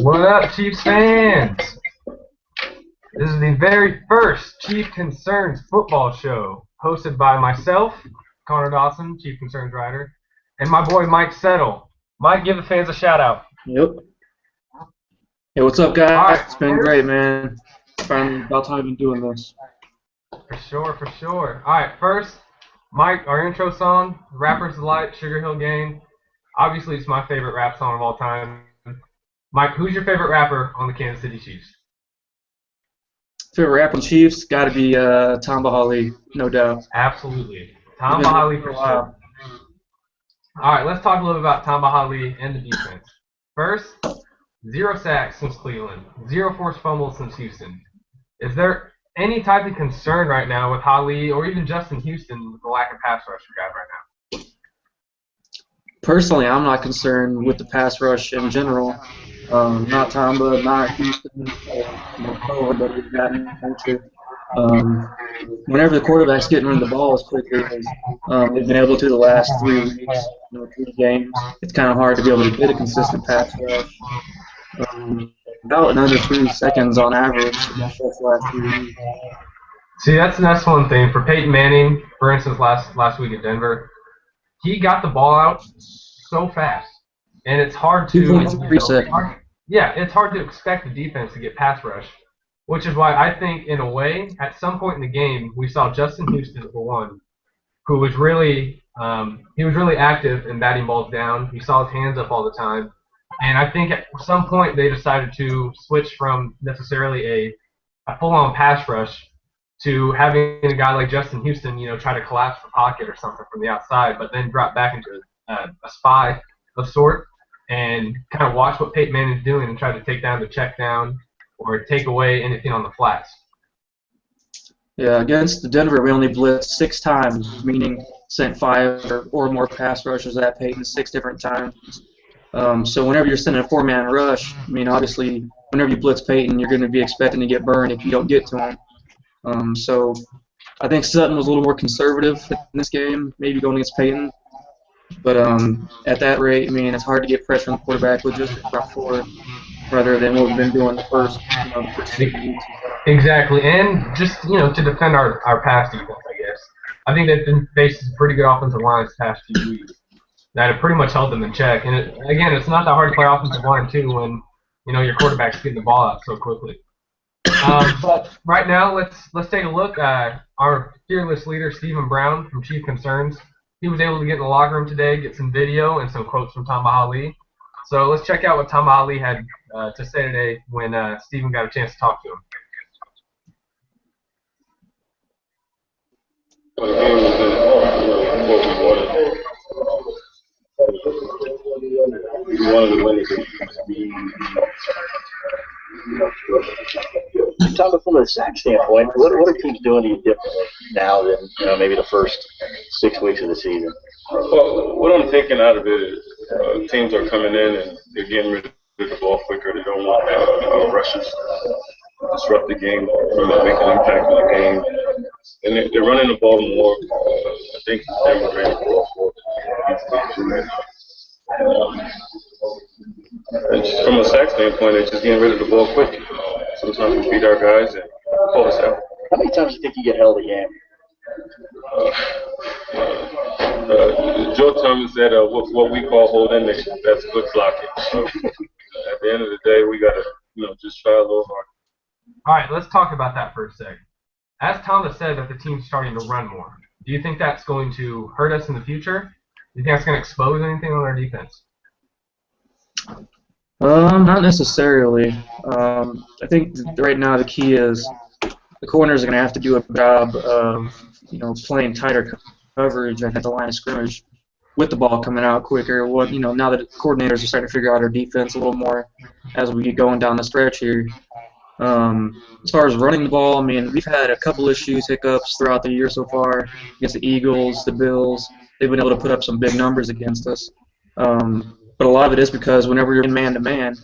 What up, Chiefs fans? This is the very first Chief Concerns football show, hosted by myself, Connor Dawson, Chief Concerns writer, and my boy Mike Settle. Mike, give the fans a shout out. Yep. Hey, what's up, guys? Right, it's been great, man. Finally, about time I've been doing this. For sure. All right, first, Mike, our intro song, Rapper's Delight, Sugar Hill Gang. Obviously, it's my favorite rap song of all time. Mike, who's your favorite rapper on the Kansas City Chiefs? Favorite rapper on the Chiefs? Got to be Tamba Hali, no doubt. Absolutely. Tamba Hali for sure. All right, let's talk a little bit about Tamba Hali and the defense. First, 0 sacks since Cleveland, 0 forced fumbles since Houston. Is there any type of concern right now with Hali or even Justin Houston with the lack of pass rush we got right now? Personally, I'm not concerned with the pass rush in general. Not Tamba, not Houston, but we've gotten into. Whenever the quarterback's getting rid of the ball as quickly as they've been able to the last 3 weeks, 3 games, it's kind of hard to be able to get a consistent pass rush. About in under 3 seconds on average the last 3 weeks. See, that's one thing. For Peyton Manning, for instance, last week at Denver, he got the ball out so fast. And it's hard to it's hard to expect the defense to get pass rush, which is why I think in a way at some point in the game we saw Justin Houston for one, who was really active in batting balls down. He saw his hands up all the time, and I think at some point they decided to switch from necessarily a full-on pass rush to having a guy like Justin Houston, try to collapse the pocket or something from the outside, but then drop back into a spy of sort and kind of watch what Peyton Manning's doing and try to take down the check down or take away anything on the flats. Yeah, against the Denver, we only blitzed 6 times, meaning sent 5 or more pass rushes at Peyton 6 different times. So whenever you're sending a 4-man rush, I mean, obviously, whenever you blitz Peyton, you're going to be expecting to get burned if you don't get to him. So I think Sutton was a little more conservative in this game, maybe going against Peyton. But at that rate, I mean, it's hard to get pressure on the quarterback with just a front 4 rather than what we've been doing the first 6 weeks. Exactly, and just to defend our pass defense, I guess. I think they've been facing some pretty good offensive lines the past few weeks that have pretty much held them in check. And again, it's not that hard to play offensive line too when your quarterback's getting the ball out so quickly. But right now, let's take a look at our fearless leader, Stephen Brown from Chief Concerns. He was able to get in the locker room today, get some video and some quotes from Tamba Hali. So let's check out what Tamba Hali had to say today when Stephen got a chance to talk to him. The game was what we wanted to win it. Talking from a sack standpoint, what are teams doing to you differently now than maybe the first 6 weeks of the season? Well, what I'm taking out of it is teams are coming in and they're getting rid of the ball quicker. They don't want to have rushes, disrupt the game, make an impact on the game, and they're running the ball more. I think Denver ran the ball more. And just from a sack standpoint, they're just getting rid of the ball quick. Sometimes we beat our guys and pull us out. How many times do you think you get held again? Joe Thomas said what we call holding, that's good blocking. So at the end of the day, we got to just try a little harder. All right, let's talk about that for a sec. As Thomas said that the team's starting to run more, do you think that's going to hurt us in the future? Do you think that's going to expose anything on our defense? Not necessarily. I think right now the key is the corners are going to have to do a job of playing tighter coverage at the line of scrimmage with the ball coming out quicker. Now that coordinators are starting to figure out our defense a little more as we get going down the stretch here. As far as running the ball, I mean, we've had a couple issues, hiccups throughout the year so far against the Eagles, the Bills. They've been able to put up some big numbers against us. But a lot of it is because whenever you're in man-to-man,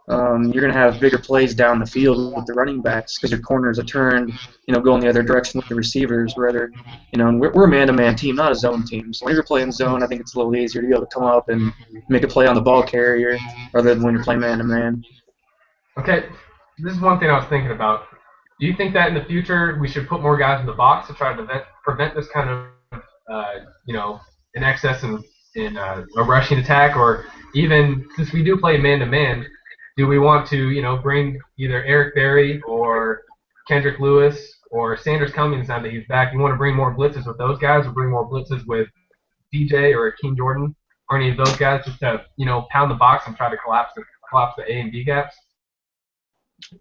you're going to have bigger plays down the field with the running backs because your corners are turned, going the other direction with the receivers. Rather, and we're a man-to-man team, not a zone team. So when you're playing zone, I think it's a little easier to be able to come up and make a play on the ball carrier rather than when you're playing man-to-man. Okay, this is one thing I was thinking about. Do you think that in the future we should put more guys in the box to try to prevent this kind of, you know, an excess in a rushing attack, or even since we do play man-to-man, do we want to, bring either Eric Berry or Kendrick Lewis or Sanders Cummings now that he's back? You want to bring more blitzes with those guys, or bring more blitzes with DJ or Akeem Jordan or any of those guys just to, pound the box and try to collapse the A and B gaps?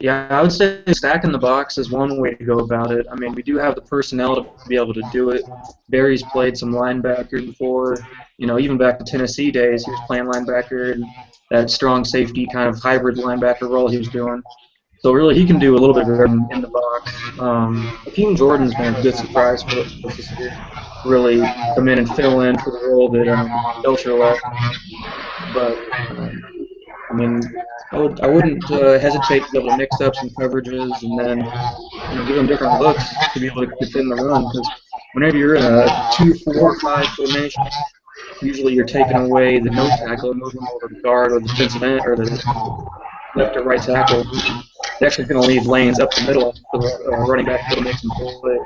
Yeah, I would say stacking the box is one way to go about it. I mean, we do have the personnel to be able to do it. Barry's played some linebacker before. Even back to Tennessee days, he was playing linebacker and that strong safety kind of hybrid linebacker role he was doing. So really, he can do a little bit of everything in the box. Akeem Jordan's been a good surprise for us this year. Really come in and fill in for the role that Belcher left. But I mean, I wouldn't hesitate to be able to mix up some coverages and then give them different looks to be able to defend the run. Because whenever you're in a 2-4-5 formation, usually you're taking away the nose tackle and moving over the guard or the defensive end or the left or right tackle. It's actually going to leave lanes up the middle for the running back to make some play.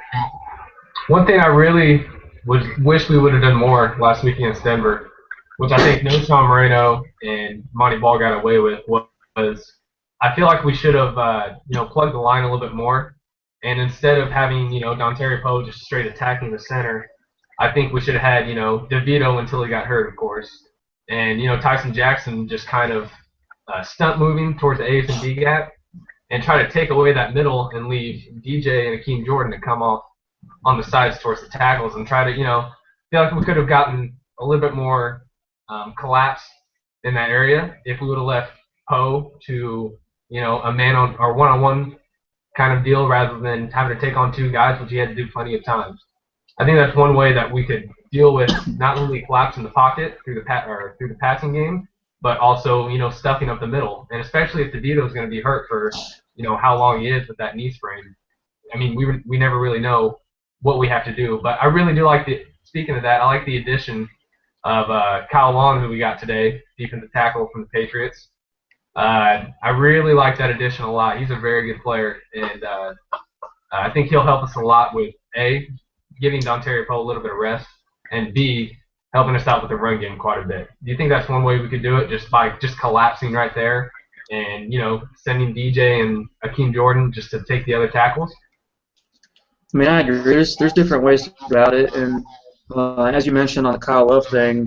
One thing I really wish we would have done more last week against Denver, which I think Noshawn Moreno and Monty Ball got away with, was I feel like we should have plugged the line a little bit more, and instead of having Dontari Poe just straight attacking the center, I think we should have had DeVito until he got hurt, of course, and Tyson Jackson just kind of stunt moving towards the A and B gap and try to take away that middle and leave DJ and Akeem Jordan to come off on the sides towards the tackles and try to feel like we could have gotten a little bit more collapse in that area if we would have left Poe to a man on or one-on-one kind of deal rather than having to take on two guys, which he had to do plenty of times. I think that's one way that we could deal with not only collapsing the pocket through the passing game, but also stuffing up the middle, and especially if DeVito is going to be hurt for how long he is with that knee sprain. I mean, we never really know what we have to do, but I really do like speaking of that, I like the addition of Kyle Long, who we got today, defensive tackle from the Patriots. I really like that addition a lot. He's a very good player, and I think he'll help us a lot with A, giving Dontari Poe a little bit of rest, and B, helping us out with the run game quite a bit. Do you think that's one way we could do it, just by collapsing right there and sending DJ and Akeem Jordan just to take the other tackles? I mean, I agree. There's different ways to go about it, and as you mentioned on the Kyle Love thing,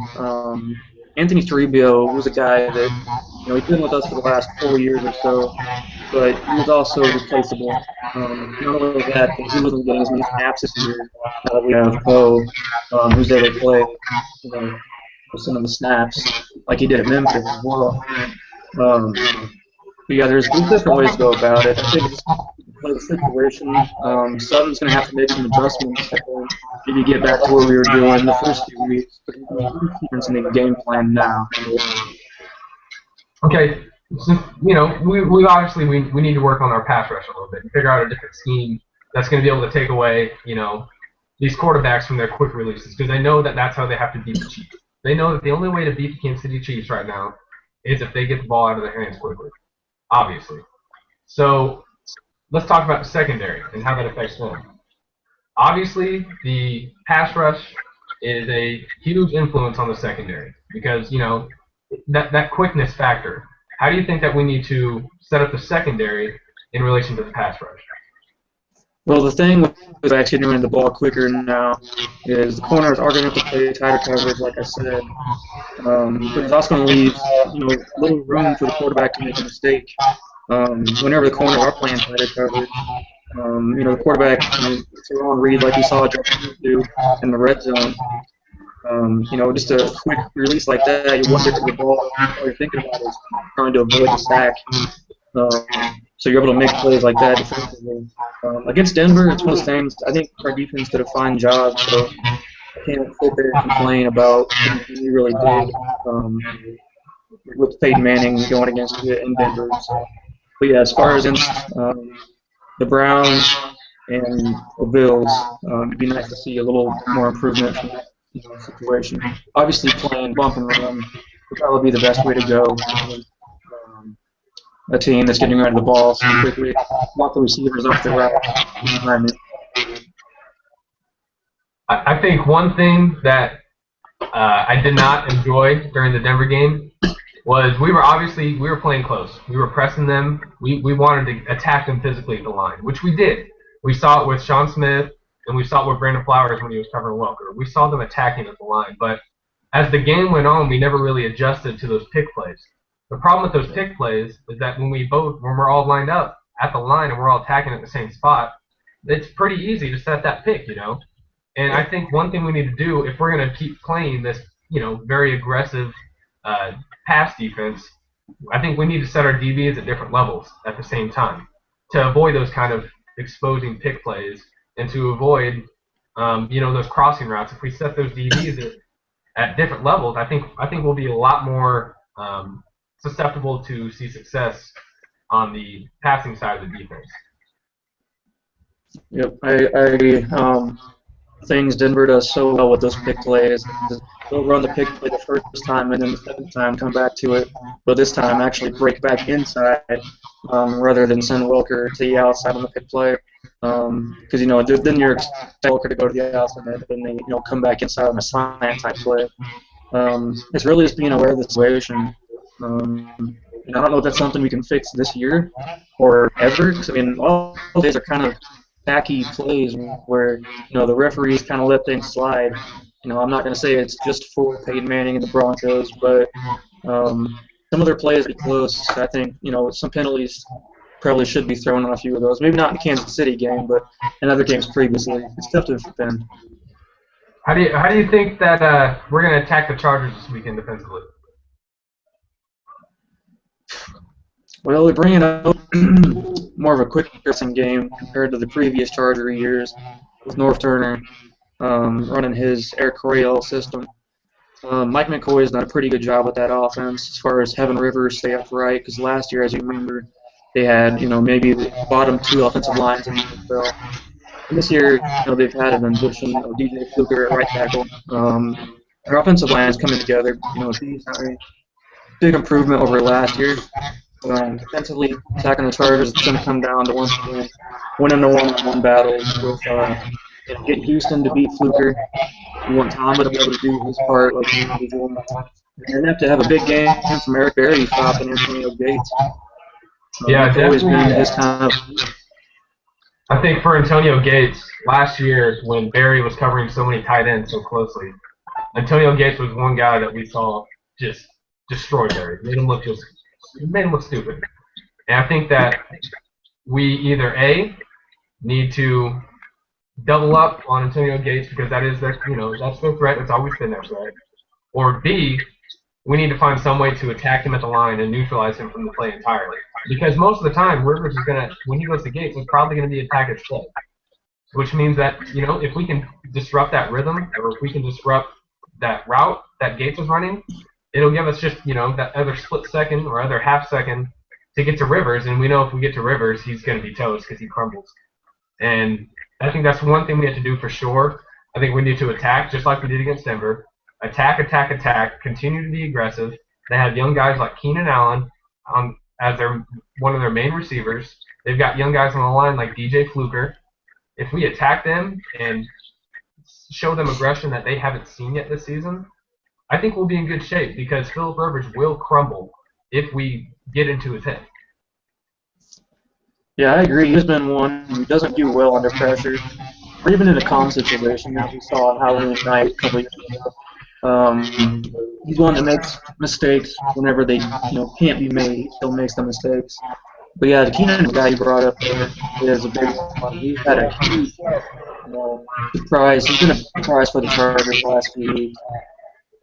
Anthony Toribio was a guy that he's been with us for the last 4 years or so, but he was also replaceable. Not only that, but he wasn't getting as many snaps this year. Now that we have Poe, who's able to play some of the snaps like he did at Memphis as well. But yeah, there's different ways to go about it. I think it's play the situation. Sutton's going to have to make some adjustments and maybe get back to where we were doing the first few weeks. But difference in the game plan now. Okay, so, we obviously we need to work on our pass rush a little bit and figure out a different scheme that's going to be able to take away these quarterbacks from their quick releases, because they know that that's how they have to beat the Chiefs. They know that the only way to beat the Kansas City Chiefs right now is if they get the ball out of their hands quickly, obviously. So let's talk about the secondary and how that affects them. Obviously, the pass rush is a huge influence on the secondary because, that quickness factor. How do you think that we need to set up the secondary in relation to the pass rush? Well, the thing with actually doing the ball quicker now is the corners are going to have to play tighter coverage, like I said. But it's also going to leave little room for the quarterback to make a mistake. Whenever the corners are playing tighter coverage, the quarterback, it's a wrong read like we saw Justin do in the red zone. Just a quick release like that, you wonder if the ball, all you're thinking about is trying to avoid the sack. So you're able to make plays like that defensively. Against Denver, it's one of those things. I think our defense did a fine job, so I can't sit there and complain about anything we really did with Peyton Manning going against you in Denver. So, but yeah, as far as the Browns and the Bills, it'd be nice to see a little more improvement from that situation. Obviously, playing bump and run would probably be the best way to go. a team that's getting rid of the ball so quickly, block the receivers off the route. I think one thing that I did not enjoy during the Denver game was we were playing close. We were pressing them. We wanted to attack them physically at the line, which we did. We saw it with Sean Smith, and we saw it with Brandon Flowers when he was covering Welker. We saw them attacking at the line, but as the game went on, we never really adjusted to those pick plays. The problem with those pick plays is that when we're all lined up at the line and we're all attacking at the same spot, it's pretty easy to set that pick, you know. And I think one thing we need to do if we're going to keep playing this, you know, very aggressive pass defense, I think we need to set our DBs at different levels at the same time to avoid those kind of exposing pick plays and to avoid, you know, those crossing routes. If we set those DBs at different levels, I think we'll be a lot more susceptible to see success on the passing side of the defense. Yep, I agree. Things Denver does so well with those pick plays. They'll run the pick play the first time and then the second time come back to it, but this time actually break back inside rather than send Welker to the outside on the pick play. Because you know then you're expecting Welker to go to the outside and then they come back inside on a slant type play. It's really just being aware of the situation. And I don't know if that's something we can fix this year or ever. Because I mean, all these are kind of tacky plays where the referees kind of let things slide. I'm not going to say it's just for Peyton Manning and the Broncos, but some of their plays are close. I think some penalties probably should be thrown on a few of those. Maybe not in the Kansas City game, but in other games previously. It's tough to defend. How do you think that we're going to attack the Chargers this weekend defensively? Well, they're bringing up more of a quick passing game compared to the previous Charger years with North Turner running his Air Coryell system. Mike McCoy has done a pretty good job with that offense as far as having Rivers stay upright, because last year, as you remember, they had maybe the bottom two offensive lines in the NFL. And this year, they've had an addition of DJ Fluker at right tackle. Their offensive line is coming together. Big improvement over last year. Defensively, attacking the Chargers, it's going to come down to winning the one-on-one battles with getting Houston to beat Fluker. You want Tamba to be able to do his part like he's doing. You're going to have to have a big game from Eric Berry stopping Antonio Gates. Yeah, it's always been his kind of. I think for Antonio Gates, last year when Berry was covering so many tight ends so closely, Antonio Gates was one guy that we saw just destroy Berry. Made him look stupid. And I think that we either A, need to double up on Antonio Gates because that is their that's their threat. It's always been their threat. Or B, we need to find some way to attack him at the line and neutralize him from the play entirely. Because most of the time, Rivers is when he goes to Gates, it's probably gonna be a package play. Which means that, if we can disrupt that rhythm, or if we can disrupt that route that Gates is running, it'll give us just, that other split second or other half second to get to Rivers, and we know if we get to Rivers, he's going to be toast because he crumbles. And I think that's one thing we have to do for sure. I think we need to attack just like we did against Denver. Attack, continue to be aggressive. They have young guys like Keenan Allen as one of their main receivers. They've got young guys on the line like DJ Fluker. If we attack them and show them aggression that they haven't seen yet this season, I think we'll be in good shape because Philip Rivers will crumble if we get into his head. Yeah, I agree. He's been one who doesn't do well under pressure, or even in a calm situation that we saw on Halloween night a couple years ago. He's one that makes mistakes whenever they can't be made. He still makes the mistakes. But yeah, the Keenan guy you brought up there is a big one. He's had a huge surprise. He's been a surprise for the Chargers last few weeks.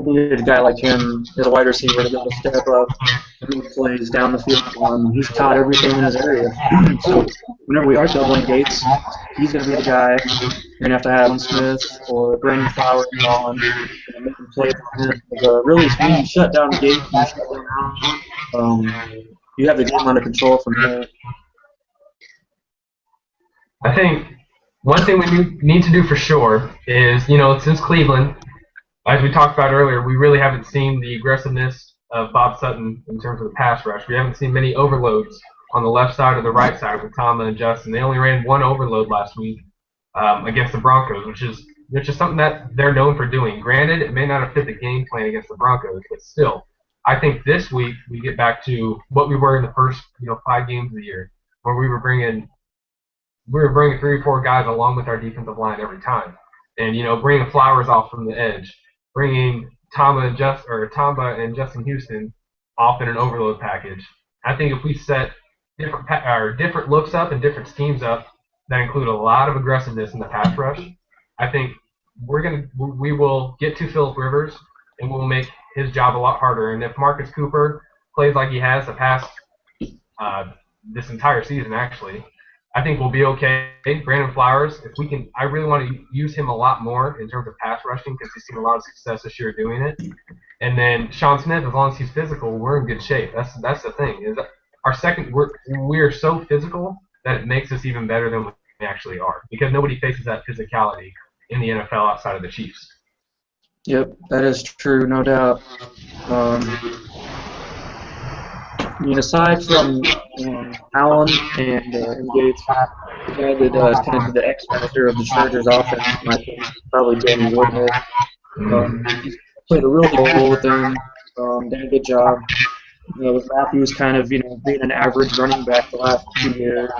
We needed a guy like him as a wide receiver to be able to step up and move plays down the field for him. He's caught everything in his area. So whenever we are doubling Gates, he's going to be the guy. You're going to have Alan Smith or Brandon Flowers on and make them play for him. Really, when you shut down Gates, you have the game under control from there. I think one thing we need to do for sure is, since Cleveland, as we talked about earlier, we really haven't seen the aggressiveness of Bob Sutton in terms of the pass rush. We haven't seen many overloads on the left side or the right side with Tama and Justin. They only ran one overload last week against the Broncos, which is something that they're known for doing. Granted, it may not have fit the game plan against the Broncos, but still, I think this week we get back to what we were in the first 5 games of the year, where we were bringing 3 or 4 guys along with our defensive line every time, and bringing Flowers off from the edge, bringing Tamba and Justin Houston off in an overload package. I think if we set different looks up and different schemes up that include a lot of aggressiveness in the pass rush, I think we will get to Philip Rivers and we'll make his job a lot harder. And if Marcus Cooper plays like he has the past this entire season, actually, I think we'll be okay. Brandon Flowers, I really want to use him a lot more in terms of pass rushing because he's seen a lot of success this year doing it. And then Sean Smith, as long as he's physical, we're in good shape. That's the thing. Is our second, we're so physical that it makes us even better than we actually are because nobody faces that physicality in the NFL outside of the Chiefs. Yep, that is true, no doubt. Aside from Allen and Gates, the guy that is kind of the X factor of the Chargers offense, I think, is probably Danny Woodhead. He's played a real good role with them, done a good job. With Matthews kind of, being an average running back the last 2 years,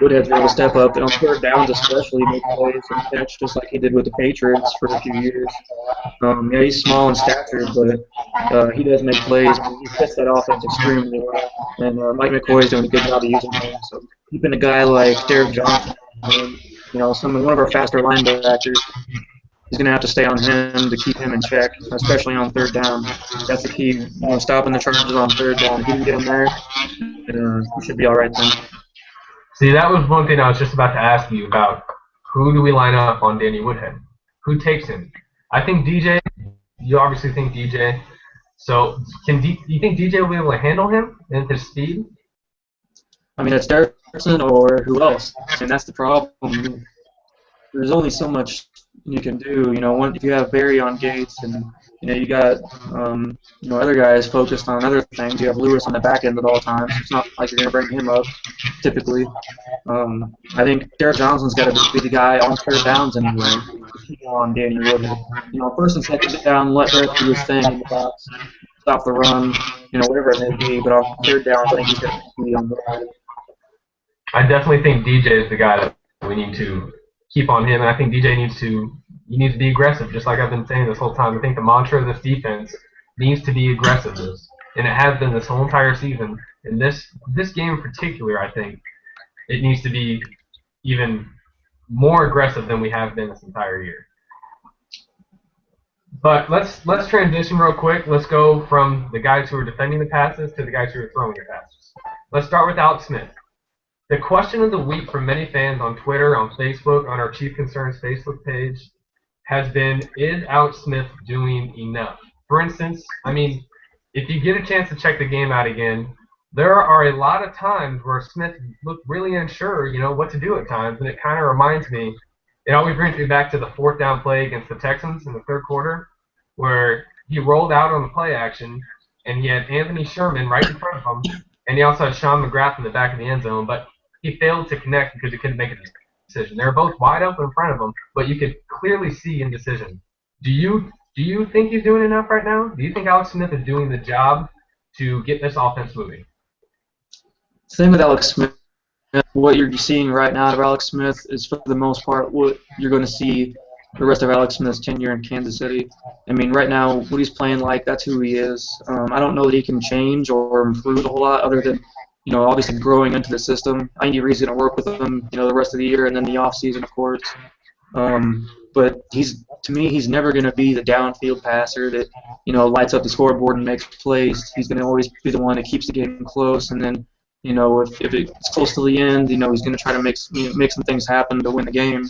Woodhead's really step up, and on third downs especially, make plays and catch just like he did with the Patriots for a few years. He's small in stature, but he does make plays. He fits that offense extremely well, and Mike McCoy is doing a good job of using him. So keeping a guy like Derek Johnson, one of our faster linebackers, he's going to have to stay on him to keep him in check, especially on third down. That's the key. Stopping the Chargers on third down. If he can get him there, he should be all right then. See, that was one thing I was just about to ask you about. Who do we line up on Danny Woodhead? Who takes him? I think DJ. You obviously think DJ. So, do you think DJ will be able to handle him and his speed? I mean, it's Derrickson or who else? And that's the problem. There's only so much you can do. If you have Barry on Gates and you got other guys focused on other things. You have Lewis on the back end at all times. It's not like you're going to bring him up typically. I think Derek Johnson's got to be the guy on third downs anyway. Keep on Danny Woodhead. First and second down, let Derek do his thing in the box, stop the run, whatever it may be. But on third down, I think he's got to be on the line. I definitely think DJ is the guy that we need to keep on him, and I think DJ needs to be aggressive, just like I've been saying this whole time. I think the mantra of this defense needs to be aggressiveness, and it has been this whole entire season. In this game in particular, I think it needs to be even more aggressive than we have been this entire year. But let's transition real quick. Let's go from the guys who are defending the passes to the guys who are throwing the passes. Let's start with Alex Smith. The question of the week from many fans on Twitter, on Facebook, on our Chief Concerns Facebook page has been, is Alex Smith doing enough? For instance, if you get a chance to check the game out again, there are a lot of times where Smith looked really unsure, what to do at times, and it kind of reminds me, it always brings me back to the 4th down play against the Texans in the 3rd quarter, where he rolled out on the play action, and he had Anthony Sherman right in front of him, and he also had Sean McGrath in the back of the end zone, but he failed to connect because he couldn't make a decision. They were both wide open in front of him, but you could clearly see indecision. Do you think he's doing enough right now? Do you think Alex Smith is doing the job to get this offense moving? Same with Alex Smith. What you're seeing right now of Alex Smith is, for the most part, what you're going to see the rest of Alex Smith's tenure in Kansas City. Right now, what he's playing like, that's who he is. I don't know that he can change or improve a whole lot other than, obviously growing into the system. Andy Reid's going to work with him, the rest of the year and then the offseason, of course. But to me, he's never going to be the downfield passer that, lights up the scoreboard and makes plays. He's going to always be the one that keeps the game close, and then, if it's close to the end, he's going to try to make some things happen to win the game.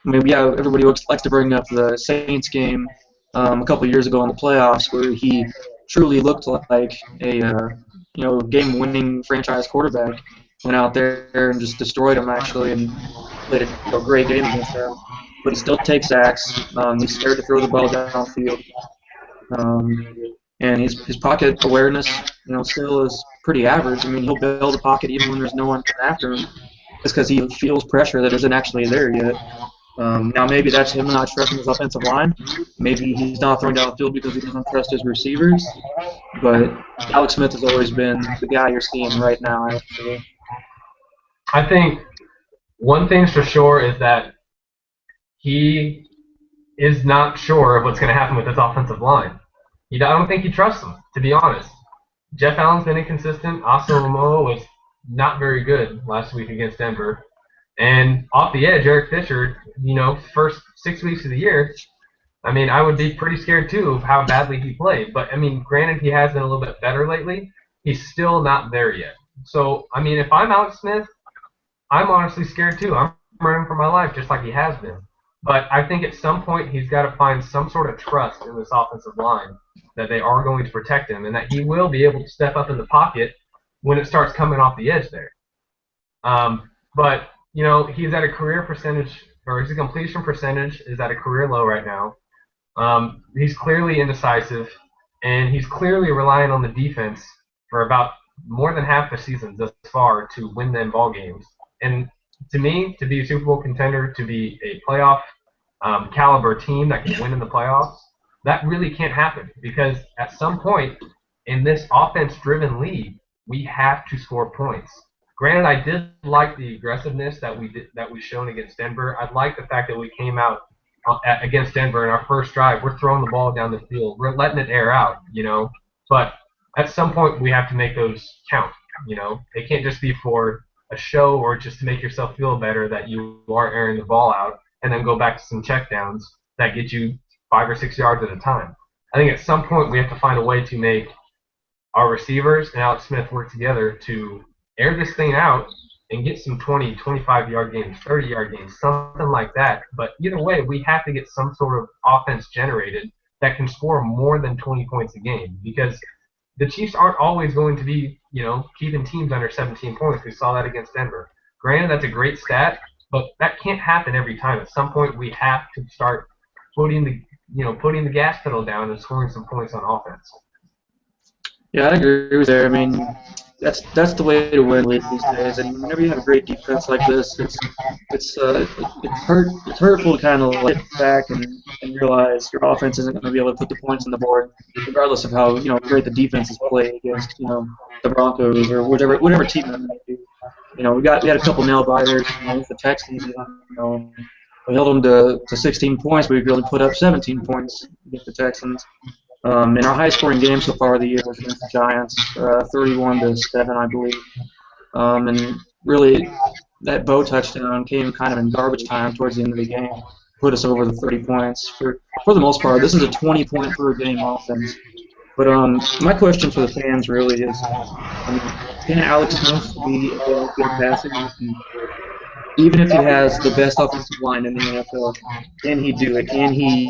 Everybody likes to bring up the Saints game a couple years ago in the playoffs where he truly looked like a game-winning franchise quarterback. Went out there and just destroyed him, actually, and played a great game against them. But he still takes sacks. He's scared to throw the ball downfield. and his pocket awareness, still is pretty average. I mean, he'll build a pocket even when there's no one after him, just because he feels pressure that isn't actually there yet. Now maybe that's him not trusting his offensive line. Maybe he's not throwing down the field because he doesn't trust his receivers. But Alex Smith has always been the guy you're seeing right now, actually. I think one thing's for sure is that he is not sure of what's going to happen with his offensive line. I don't think he trusts them, to be honest. Jeff Allen's been inconsistent. Asa Momoa was not very good last week against Denver. And off the edge, Eric Fisher, first 6 weeks of the year, I mean, I would be pretty scared, too, of how badly he played. But, I mean, granted, he has been a little bit better lately. He's still not there yet. So, I mean, if I'm Alex Smith, I'm honestly scared, too. I'm running for my life just like he has been. But I think at some point he's got to find some sort of trust in this offensive line that they are going to protect him and that he will be able to step up in the pocket when it starts coming off the edge there. But, he's at a career percentage, or his completion percentage is at a career low right now. He's clearly indecisive, and he's clearly relying on the defense for about more than half the season thus far to win them ball games. And to me, to be a Super Bowl contender, to be a playoff caliber team that can win in the playoffs, that really can't happen because at some point in this offense-driven league, we have to score points. Granted, I did like the aggressiveness that we shown against Denver. I like the fact that we came out against Denver in our first drive. We're throwing the ball down the field. We're letting it air out, But at some point, we have to make those count, It can't just be for a show or just to make yourself feel better that you are airing the ball out and then go back to some checkdowns that get you 5 or 6 yards at a time. I think at some point we have to find a way to make our receivers and Alex Smith work together to air this thing out and get some 20, 25-yard games, 30-yard games, something like that. But either way, we have to get some sort of offense generated that can score more than 20 points a game because the Chiefs aren't always going to be, keeping teams under 17 points. We saw that against Denver. Granted, that's a great stat, but that can't happen every time. At some point, we have to start putting the gas pedal down and scoring some points on offense. Yeah, I agree with that. I mean, that's the way to win these days. And whenever you have a great defense like this, it's hurtful to kind of like back and realize your offense isn't going to be able to put the points on the board, regardless of how great the defense is played against the Broncos or whatever team that may be. We had a couple nail biters with the Texans. We held them to 16 points, but we really put up 17 points against the Texans. In our high-scoring game so far of the year was against the Giants, 31-7, I believe. And really, that Bo touchdown came kind of in garbage time towards the end of the game, put us over the 30 points. For the most part, this is a 20-point-per-game offense. But my question for the fans really is, can Alex Smith be a good passer? Even if he has the best offensive line in the NFL, can he do it? Can he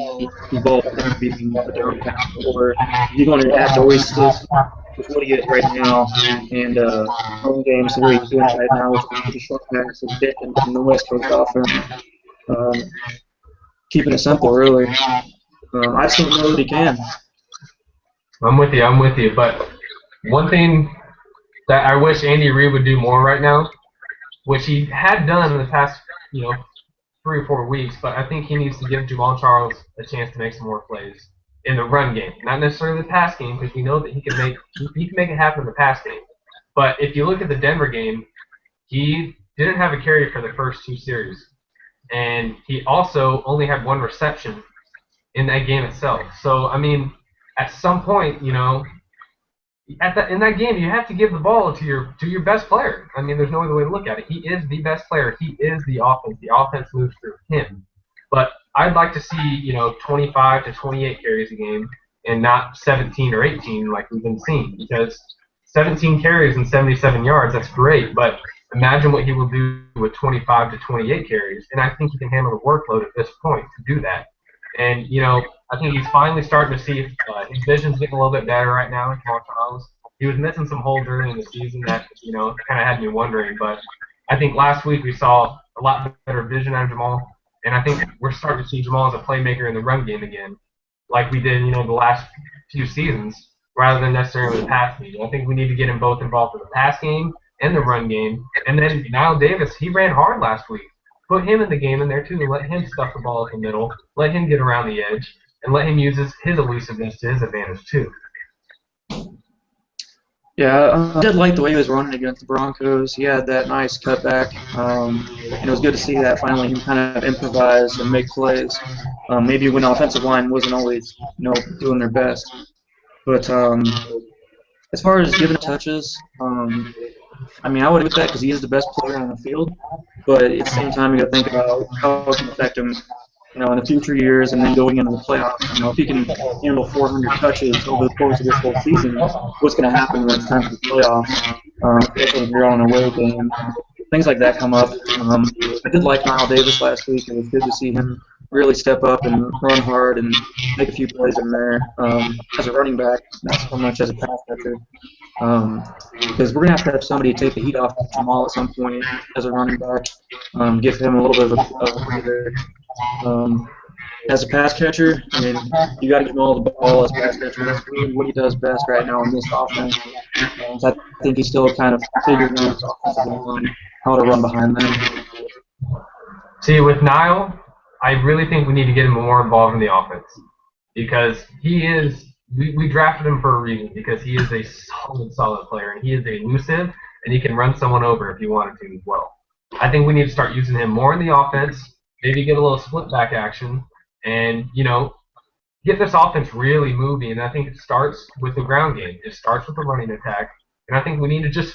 evolve into being a down passer? Or is he going to have to always stick with what he is right now and home games the way he's doing right now with the short passes in the West Coast offense? Keeping it simple, really. I just don't know that he can. I'm with you. But one thing that I wish Andy Reid would do more right now, which he had done in the past, 3 or 4 weeks, but I think he needs to give Jamaal Charles a chance to make some more plays in the run game, not necessarily the pass game, because we know that he can make it happen in the pass game. But if you look at the Denver game, he didn't have a carry for the first 2 series, and he also only had 1 reception in that game itself. So I mean, at some point, in that game, you have to give the ball to your best player. I mean, there's no other way to look at it. He is the best player. He is the offense. The offense moves through him. But I'd like to see, 25 to 28 carries a game and not 17 or 18 like we've been seeing. Because 17 carries and 77 yards, that's great. But imagine what he will do with 25 to 28 carries. And I think he can handle the workload at this point to do that. And, I think he's finally starting to see his vision's getting a little bit better right now in Jamaal Charles. He was missing some holes during the season that, kind of had me wondering. But I think last week we saw a lot better vision out of Jamaal. And I think we're starting to see Jamaal as a playmaker in the run game again, like we did, the last few seasons. rather than necessarily the pass game. I think we need to get him both involved in the pass game and the run game. And then Niall Davis, he ran hard last week. Put him in the game in there too, and let him stuff the ball at the middle, let him get around the edge, and let him use his elusiveness to his advantage too. Yeah, I did like the way he was running against the Broncos. He had that nice cutback, and it was good to see that finally he kind of improvise and make plays. Maybe when the offensive line wasn't always, doing their best. But as far as giving touches, I would agree with that because he is the best player on the field. But at the same time, you got to think about how it can affect him, in the future years and then going into the playoffs. If he can handle 400 touches over the course of this whole season, what's going to happen when it's time for the playoffs? Especially if you're on an away game. Things like that come up. I did like Niall Davis last week. It was good to see him really step up and run hard and make a few plays in there as a running back, not so much as a pass catcher. Because we're going to have somebody take the heat off Jamal at some point as a running back, give him a little bit of a breather. As a pass catcher, you got to give him all the ball as a pass catcher. That's really what he does best right now in this offense. I think he's still kind of figuring out his offensive line, how to run behind them. See, with Niall, I really think we need to get him more involved in the offense because he is. We drafted him for a reason because he is a solid player and he is elusive and he can run someone over if he wanted to as well. I think we need to start using him more in the offense. Maybe get a little split back action and, get this offense really moving. And I think it starts with the ground game. It starts with the running attack. And I think we need to just,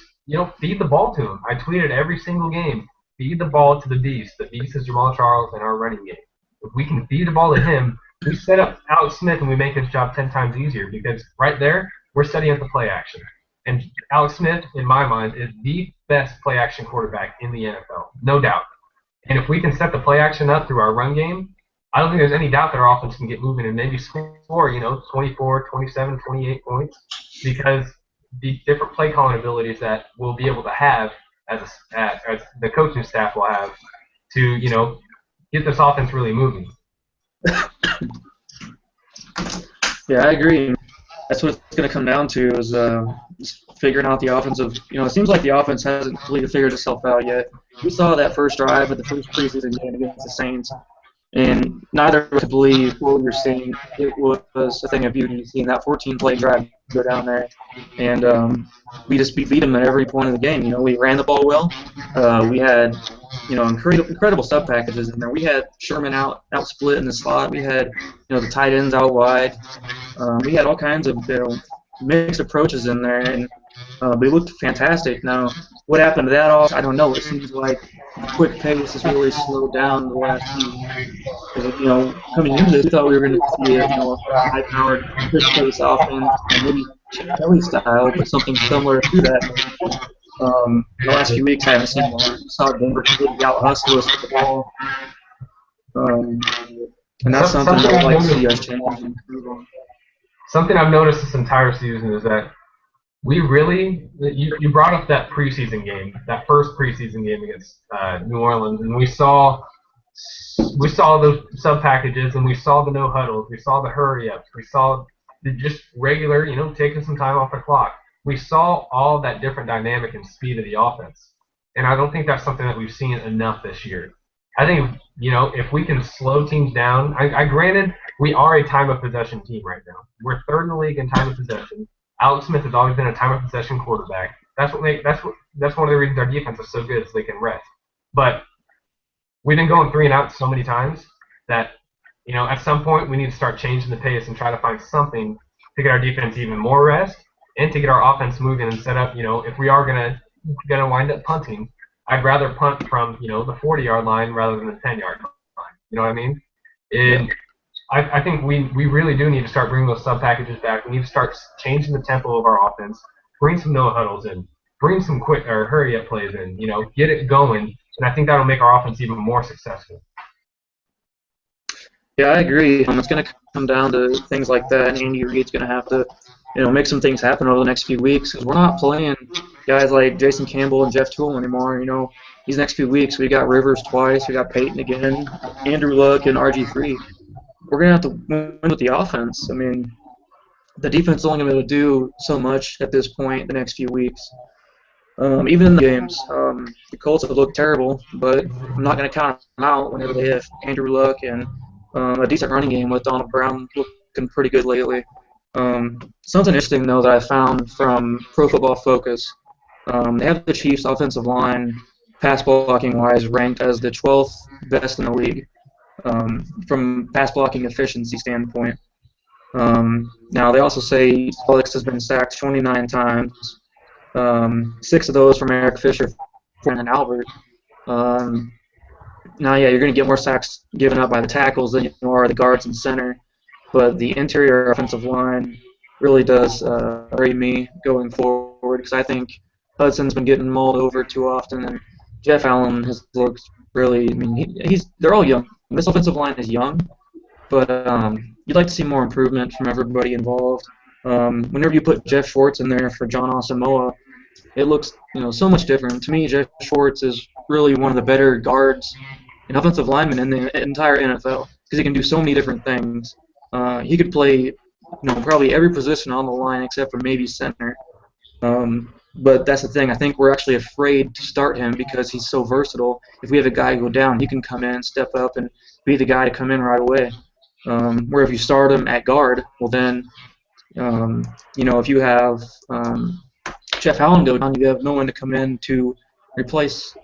feed the ball to him. I tweeted every single game, feed the ball to the beast. The beast is Jamal Charles in our running game. If we can feed the ball to him, we set up Alex Smith and we make his job 10 times easier because right there, we're setting up the play action. And Alex Smith, in my mind, is the best play action quarterback in the NFL, no doubt. And if we can set the play action up through our run game, I don't think there's any doubt that our offense can get moving and maybe score, 24, 27, 28 points because the different play calling abilities that we'll be able to have as the coaching staff will have to, get this offense really moving. Yeah, I agree. That's what it's going to come down to is figuring out the offensive. It seems like the offense hasn't completely figured itself out yet. We saw that first drive at the first preseason game against the Saints, and neither could believe what we were seeing. It was a thing of beauty seeing that 14-play drive go down there, and we just beat them at every point of the game. We ran the ball well. We had incredible sub packages in there. We had Sherman out split in the slot. We had the tight ends out wide. We had all kinds of mixed approaches in there, and they looked fantastic. Now, what happened to that all? I don't know. It seems like the quick pace has really slowed down the last few years. Coming into this, we thought we were going to see a high-powered, quick pace offense, and maybe Kelly style, but something similar to that. The last few weeks, I haven't seen one. I saw Denver completely out-hustle us with the ball. And that's something I'd like to see us change and improve on. Something I've noticed this entire season is that we really – you brought up that preseason game, that first preseason game against New Orleans, and we saw those sub-packages, and we saw the no-huddles, we saw the hurry-ups, we saw the just regular, taking some time off the clock. We saw all that different dynamic and speed of the offense, and I don't think that's something that we've seen enough this year. I think, if we can slow teams down, I granted we are a time of possession team right now. We're third in the league in time of possession. Alex Smith has always been a time of possession quarterback. That's one of the reasons our defense is so good is they can rest. But we've been going 3 and out so many times that, at some point we need to start changing the pace and try to find something to get our defense even more rest and to get our offense moving and set up, if we are gonna wind up punting, I'd rather punt from, the 40-yard line rather than the 10-yard line. You know what I mean? And I think we really do need to start bringing those sub-packages back. We need to start changing the tempo of our offense, bring some no-huddles in, bring some quick or hurry-up plays in, get it going, and I think that'll make our offense even more successful. Yeah, I agree. It's going to come down to things like that, and Andy Reid's going to have to make some things happen over the next few weeks because we're not playing guys like Jason Campbell and Jeff Toole anymore. These next few weeks we got Rivers twice, we got Peyton again, Andrew Luck, and RG3. We're going to have to win with the offense. the defense is only going to be able to do so much at this point the next few weeks. Even in the games, the Colts have looked terrible, but I'm not going to count them out whenever they have Andrew Luck and a decent running game with Donald Brown looking pretty good lately. Something interesting, though, that I found from Pro Football Focus, they have the Chiefs' offensive line, pass blocking-wise, ranked as the 12th best in the league from pass blocking efficiency standpoint. Now, they also say Alex has been sacked 29 times. 6 of those from Eric Fisher, and Albert. Now, yeah, you're going to get more sacks given up by the tackles than you are the guards and center, but the interior offensive line really does worry me going forward because I think Hudson's been getting mauled over too often, and Jeff Allen has looked really. I mean, they're all young. This offensive line is young, but you'd like to see more improvement from everybody involved. Whenever you put Jeff Schwartz in there for John Asamoah, it looks so much different. To me, Jeff Schwartz is really one of the better guards and offensive linemen in the entire NFL because he can do so many different things. He could play probably every position on the line except for maybe center. But that's the thing. I think we're actually afraid to start him because he's so versatile. If we have a guy go down, he can come in, step up, and be the guy to come in right away. Where if you start him at guard, well then, if you have Jeff Allen go down, you have no one to come in to replace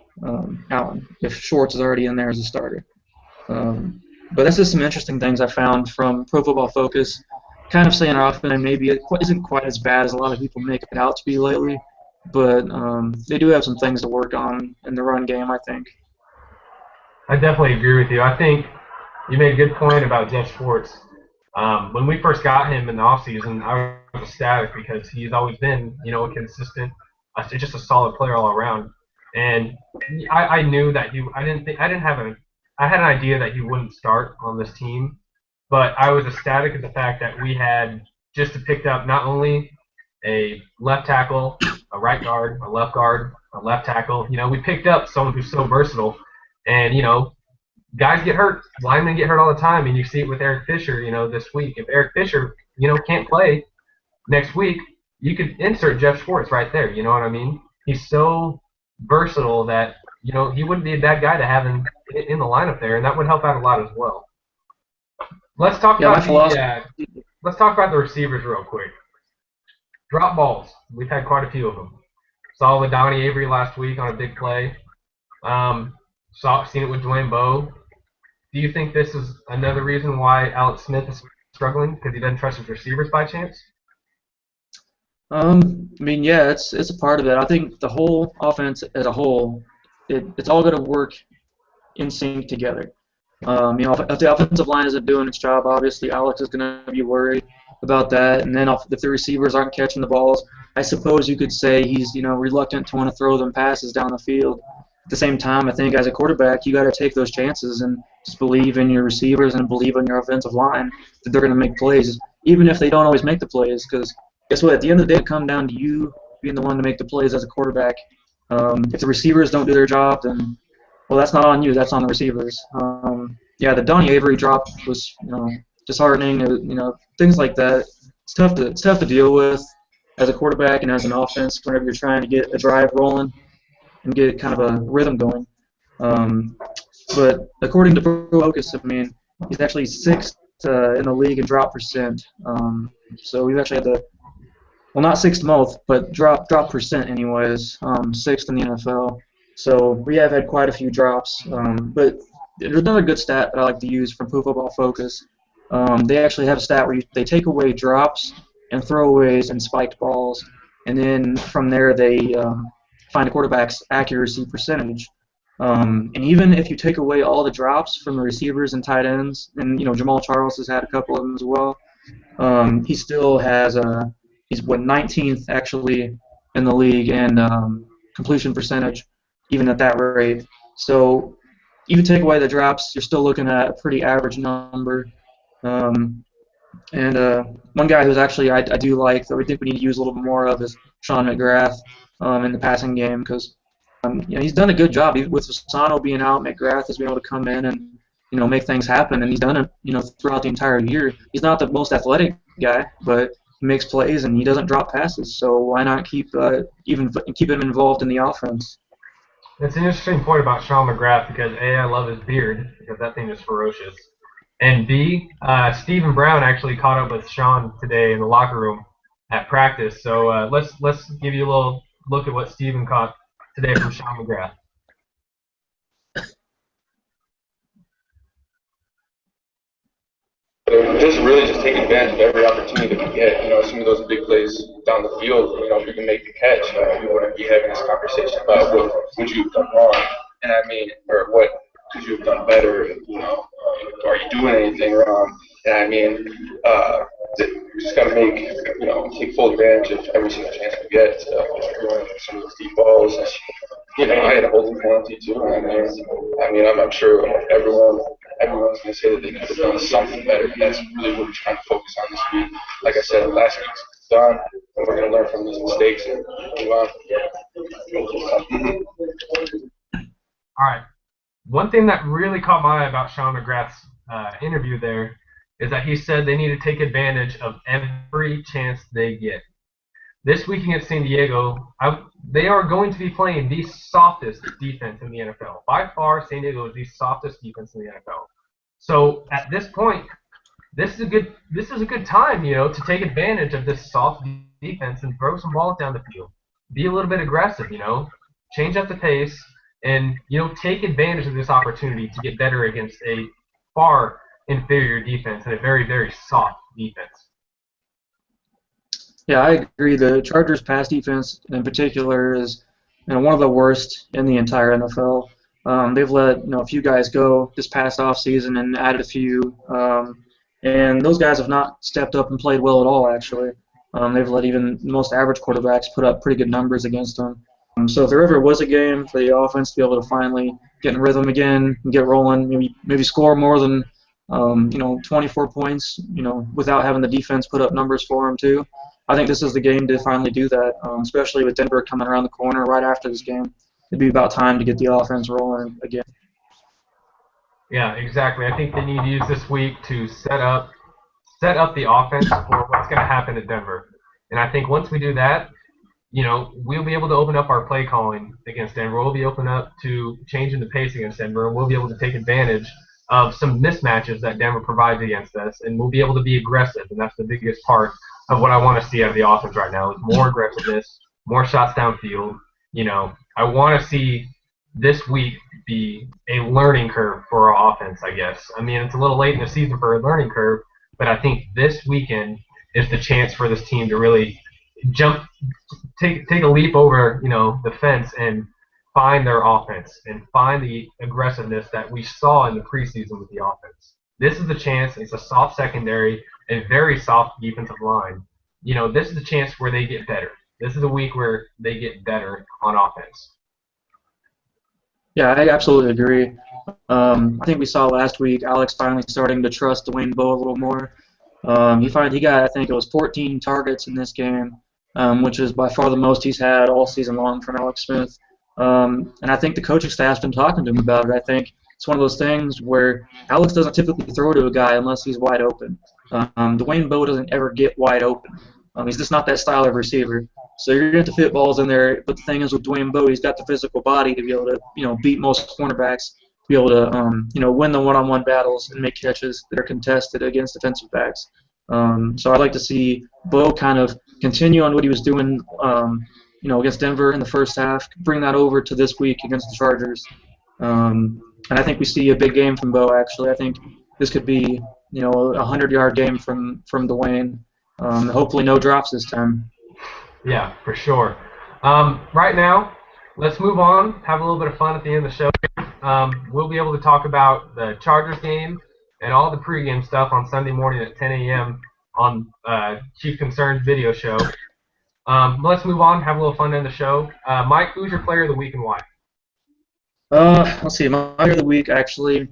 Allen if Schwartz is already in there as a starter. But that's just some interesting things I found from Pro Football Focus, kind of saying our offense maybe it isn't quite as bad as a lot of people make it out to be lately, but they do have some things to work on in the run game, I think. I definitely agree with you. I think you made a good point about Jeff Schwartz. When we first got him in the offseason, I was ecstatic because he's always been, a consistent, just a solid player all around. And I knew that I had an idea that he wouldn't start on this team, but I was ecstatic at the fact that we had just picked up not only a left tackle, a right guard, a left tackle. We picked up someone who's so versatile, and guys get hurt, linemen get hurt all the time, and you see it with Eric Fisher. This week, if Eric Fisher, can't play next week, you could insert Jeff Schwartz right there. You know what I mean? He's so versatile that he wouldn't be a bad guy to have in the lineup there, and that would help out a lot as well. Let's talk about the receivers real quick. Drop balls. We've had quite a few of them. Saw with Donnie Avery last week on a big play. Seen it with Dwayne Bowe. Do you think this is another reason why Alex Smith is struggling because he doesn't trust his receivers by chance? Yeah, it's a part of it. I think the whole offense as a whole, it's all going to work in sync together. If the offensive line isn't doing its job, obviously Alex is going to be worried about that. And then if the receivers aren't catching the balls, I suppose you could say he's reluctant to want to throw them passes down the field. At the same time, I think as a quarterback, you got to take those chances and just believe in your receivers and believe in your offensive line that they're going to make plays, even if they don't always make the plays. Because guess what? At the end of the day, it comes down to you being the one to make the plays as a quarterback. If the receivers don't do their job, then that's not on you. That's on the receivers. The Donnie Avery drop was disheartening. Things like that. It's tough to deal with as a quarterback and as an offense whenever you're trying to get a drive rolling and get kind of a rhythm going. But according to Pro Focus, he's actually 6th in the league in drop percent. So we've actually had not 6th most, but drop percent anyways, 6th in the NFL. So we have had quite a few drops. But there's another good stat that I like to use from Pro Football Focus. They actually have a stat where they take away drops and throwaways and spiked balls, and then from there they find a quarterback's accuracy percentage. And even if you take away all the drops from the receivers and tight ends, and Jamal Charles has had a couple of them as well, he still has he's 19th actually in the league in completion percentage, even at that rate. So even take away the drops, you're still looking at a pretty average number. And one guy who's actually I do like that we think we need to use a little bit more of is Sean McGrath in the passing game because he's done a good job with Fasano being out. McGrath has been able to come in and make things happen, and he's done it throughout the entire year. He's not the most athletic guy, but he makes plays and he doesn't drop passes. So why not keep keep him involved in the offense? It's an interesting point about Sean McGrath because A, I love his beard because that thing is ferocious, and B, Stephen Brown actually caught up with Sean today in the locker room at practice. So let's give you a little look at what Stephen caught today from Sean McGrath. Just really just take advantage of every opportunity that we get. You know, some of those big plays down the field, you know, if we can make the catch, we wouldn't be having this conversation about what would you have done wrong, and I mean, or what could you have done better, you know, are you doing anything wrong? And I mean, we just got to make, you know, take full advantage of every single chance we get to run some of those deep balls. You know, I had a holding penalty too. I'm sure everyone's going to say that they could have done something better. And that's really what we're trying to focus on this week. Like I said, last week's done, and we're going to learn from these mistakes and move on. All right. One thing that really caught my eye about Sean McGrath's interview there is that he said they need to take advantage of every chance they get. This week against San Diego, they are going to be playing the softest defense in the NFL. By far, San Diego is the softest defense in the NFL. So at this point, this is a good time, you know, to take advantage of this soft defense and throw some balls down the field. Be a little bit aggressive, you know, change up the pace, and you know, take advantage of this opportunity to get better against a far inferior defense and a very, very soft defense. Yeah, I agree. The Chargers' pass defense in particular is, you know, one of the worst in the entire NFL. They've let, you know, a few guys go this past offseason and added a few, and those guys have not stepped up and played well at all, actually. They've let even most average quarterbacks put up pretty good numbers against them. So if there ever was a game for the offense to be able to finally get in rhythm again and get rolling, maybe score more than 24 points, you know, without having the defense put up numbers for them too, I think this is the game to finally do that, especially with Denver coming around the corner right after this game. It'd be about time to get the offense rolling again. Yeah, exactly. I think they need to use this week to set up the offense for what's going to happen at Denver. And I think once we do that, you know, we'll be able to open up our play calling against Denver. We'll be open up to changing the pace against Denver, and we'll be able to take advantage of some mismatches that Denver provides against us, and we'll be able to be aggressive, and that's the biggest part of what I want to see out of the offense right now is more aggressiveness, more shots downfield. You know, I want to see this week be a learning curve for our offense, I guess. I mean, it's a little late in the season for a learning curve, but I think this weekend is the chance for this team to really take a leap over, you know, the fence and find their offense and find the aggressiveness that we saw in the preseason with the offense. This is the chance. It's a soft secondary, a very soft defensive line. You know, this is the chance where they get better. This is a week where they get better on offense. Yeah, I absolutely agree. I think we saw last week Alex finally starting to trust Dwayne Bowe a little more. He got, I think it was 14 targets in this game, which is by far the most he's had all season long from Alex Smith. And I think the coaching staff's been talking to him about it. I think it's one of those things where Alex doesn't typically throw to a guy unless he's wide open. Dwayne Bowe doesn't ever get wide open. He's just not that style of receiver. So you're going to have to fit balls in there. But the thing is with Dwayne Bowe, he's got the physical body to be able to, you know, beat most cornerbacks, to be able to, win the one-on-one battles and make catches that are contested against defensive backs. So I'd like to see Bowe kind of continue on what he was doing, against Denver in the first half, bring that over to this week against the Chargers. And I think we see a big game from Bowe, actually. I think this could be, a 100-yard game from Dwayne. Hopefully no drops this time. Yeah, for sure. Right now, let's move on, have a little bit of fun at the end of the show. We'll be able to talk about the Chargers game and all the pregame stuff on Sunday morning at 10 a.m. on Chief Concern's video show. Let's move on, have a little fun in the show. Mike, who's your player of the week and why? Let's see, my player of the week, actually.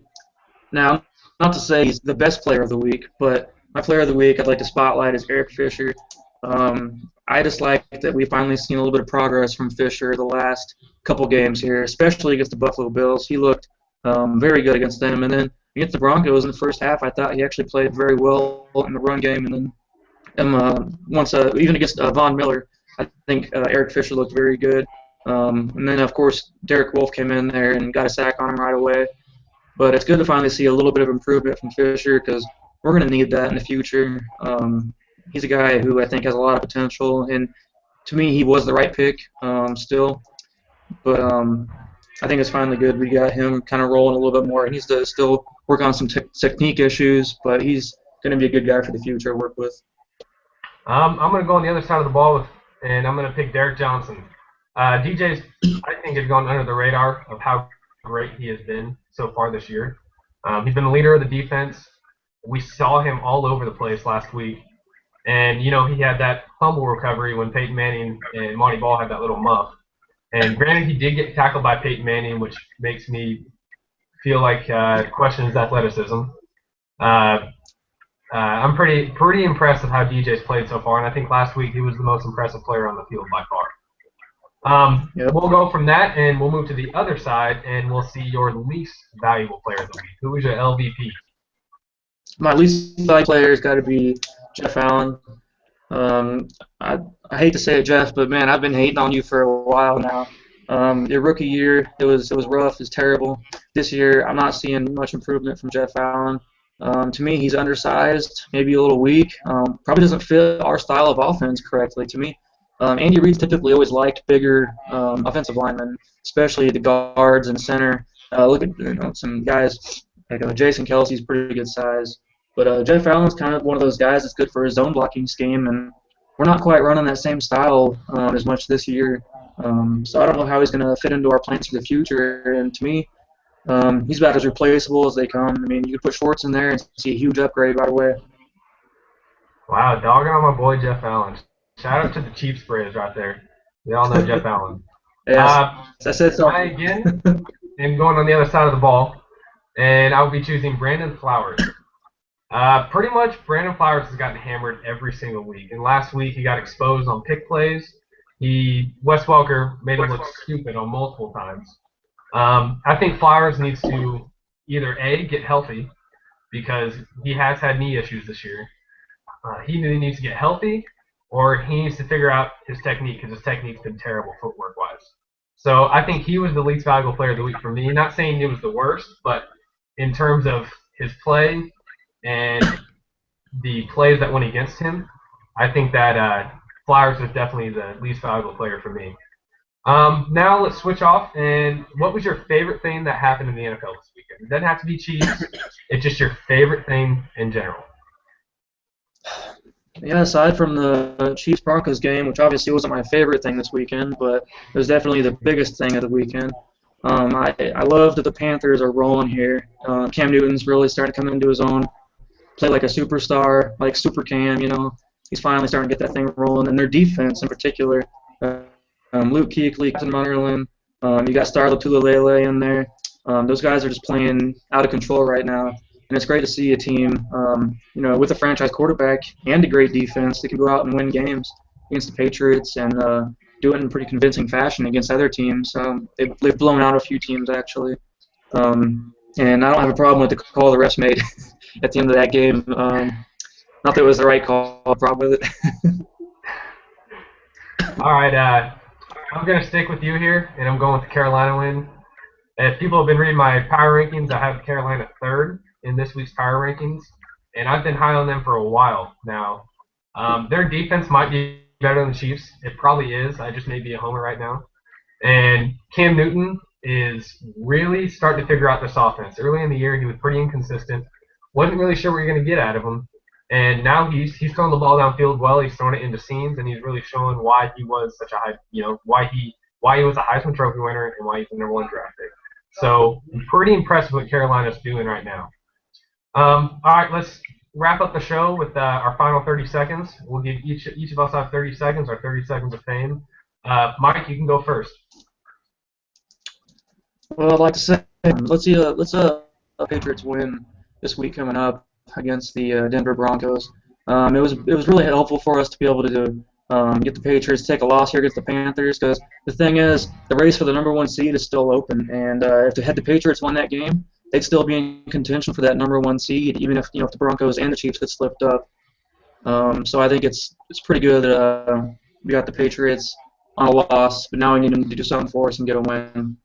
Now, not to say he's the best player of the week, but my player of the week I'd like to spotlight is Eric Fisher. I just like that we've finally seen a little bit of progress from Fisher the last couple games here, especially against the Buffalo Bills. He looked very good against them. And then against the Broncos in the first half, I thought he actually played very well in the run game. And then even against Von Miller, I think Eric Fisher looked very good. And then, of course, Derek Wolf came in there and got a sack on him right away. But it's good to finally see a little bit of improvement from Fisher because we're going to need that in the future. He's a guy who I think has a lot of potential, and to me, he was the right pick still. But I think it's finally good we got him kind of rolling a little bit more. He needs to still work on some technique issues, but he's going to be a good guy for the future to work with. I'm going to go on the other side of the ball, and I'm going to pick Derek Johnson. DJ's, I think, has gone under the radar of how great he has been so far this year. He's been the leader of the defense. We saw him all over the place last week. And, he had that fumble recovery when Peyton Manning and Monty Ball had that little muff. And granted, he did get tackled by Peyton Manning, which makes me feel like questions athleticism. I'm pretty impressed with how DJ's played so far, and I think last week he was the most impressive player on the field by far. We'll go from that, and we'll move to the other side, and we'll see your least valuable player of the week. Who is your LVP? My least valuable player has got to be Jeff Allen. I hate to say it, Jeff, but man, I've been hating on you for a while now. Your rookie year, it was rough, it was terrible. This year, I'm not seeing much improvement from Jeff Allen. To me, he's undersized, maybe a little weak. Probably doesn't fit our style of offense correctly. To me, Andy Reid typically always liked bigger offensive linemen, especially the guards and center. Look at some guys like Jason Kelsey's pretty good size. But Jeff Allen's kind of one of those guys that's good for his zone blocking scheme, and we're not quite running that same style as much this year. So I don't know how he's going to fit into our plans for the future. And to me, he's about as replaceable as they come. I mean, you could put Schwartz in there and see a huge upgrade right away. Wow, dogging on my boy Jeff Allen. Shout out to the Chiefs Braves right there. We all know Jeff Allen. I said so. I again am going on the other side of the ball, and I'll be choosing Brandon Flowers. Pretty much, Brandon Flowers has gotten hammered every single week. And last week, he got exposed on pick plays. Wes Welker made him look stupid on multiple times. I think Flowers needs to either A, get healthy, because he has had knee issues this year. He either needs to get healthy, or he needs to figure out his technique, because his technique's been terrible footwork-wise. So I think he was the least valuable player of the week for me. Not saying he was the worst, but in terms of his play and the plays that went against him, I think that Flowers was definitely the least valuable player for me. Now let's switch off. And what was your favorite thing that happened in the NFL this weekend? It doesn't have to be Chiefs. It's just your favorite thing in general. Yeah, aside from the Chiefs-Broncos game, which obviously wasn't my favorite thing this weekend, but it was definitely the biggest thing of the weekend. I love that the Panthers are rolling here. Cam Newton's really starting to come into his own, play like a superstar, like Super Cam, He's finally starting to get that thing rolling. And their defense in particular, Luke Kuechly, Captain Munnerlyn, you got Starla Tulalele in there. Those guys are just playing out of control right now. And it's great to see a team, with a franchise quarterback and a great defense that can go out and win games against the Patriots and do it in pretty convincing fashion against other teams. They've blown out a few teams, actually. And I don't have a problem with the call the refs made at the end of that game. Not that it was the right call, problem with it. All right, I'm going to stick with you here, and I'm going with the Carolina win. If people have been reading my power rankings, I have Carolina third in this week's power rankings, and I've been high on them for a while now. Their defense might be better than the Chiefs. It probably is. I just may be a homer right now. And Cam Newton is really starting to figure out this offense. Early in the year, he was pretty inconsistent. Wasn't really sure what you're going to get out of him. And now he's throwing the ball downfield well. He's throwing it into seams, and he's really showing why he was such a high, why he was a Heisman Trophy winner and why he's the #1 draft pick. So I'm pretty impressed with what Carolina's doing right now. All right, let's wrap up the show with our final 30 seconds. We'll give each of us have 30 seconds, our 30 seconds of fame. Mike, you can go first. Well, I'd like to say, let's see a Patriots win this week coming up against the Denver Broncos. It was really helpful for us to be able to get the Patriots to take a loss here against the Panthers, because the thing is, the race for the #1 seed is still open, and if the Patriots won that game, they'd still be in contention for that #1 seed, even if the Broncos and the Chiefs had slipped up. So I think it's pretty good. We got the Patriots on a loss, but now we need them to do something for us and get a win.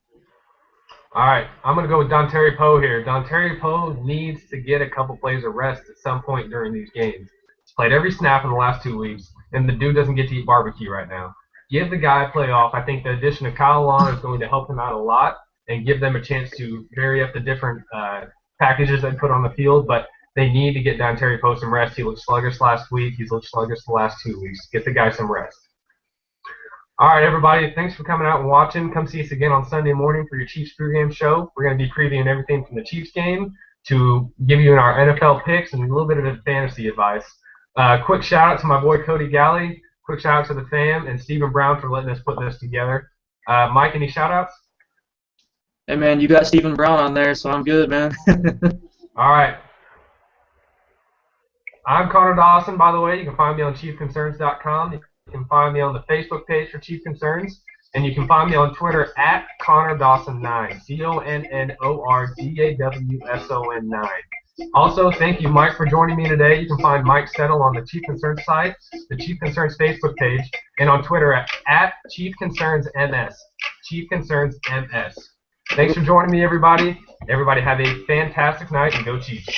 All right, I'm going to go with Dontari Poe here. Dontari Poe needs to get a couple plays of rest at some point during these games. He's played every snap in the last 2 weeks, and the dude doesn't get to eat barbecue right now. Give the guy a play off. I think the addition of Kyle Long is going to help him out a lot and give them a chance to vary up the different packages they put on the field, but they need to get Dontari Poe some rest. He looked sluggish last week. He's looked sluggish the last 2 weeks. Get the guy some rest. All right, everybody, thanks for coming out and watching. Come see us again on Sunday morning for your Chiefs pregame show. We're going to be previewing everything from the Chiefs game to give you our NFL picks and a little bit of fantasy advice. Quick shout-out to my boy Cody Galley. Quick shout-out to the fam and Stephen Brown for letting us put this together. Mike, any shout-outs? Hey, man, you got Stephen Brown on there, so I'm good, man. All right. I'm Connor Dawson, by the way. You can find me on ChiefConcerns.com. You can find me on the Facebook page for Chief Concerns, and you can find me on Twitter at ConnorDawson9, ConnorDawson9. Also, thank you, Mike, for joining me today. You can find Mike Settle on the Chief Concerns site, the Chief Concerns Facebook page, and on Twitter at ChiefConcernsMS. ChiefConcernsMS. Thanks for joining me, everybody. Everybody have a fantastic night, and go Chiefs.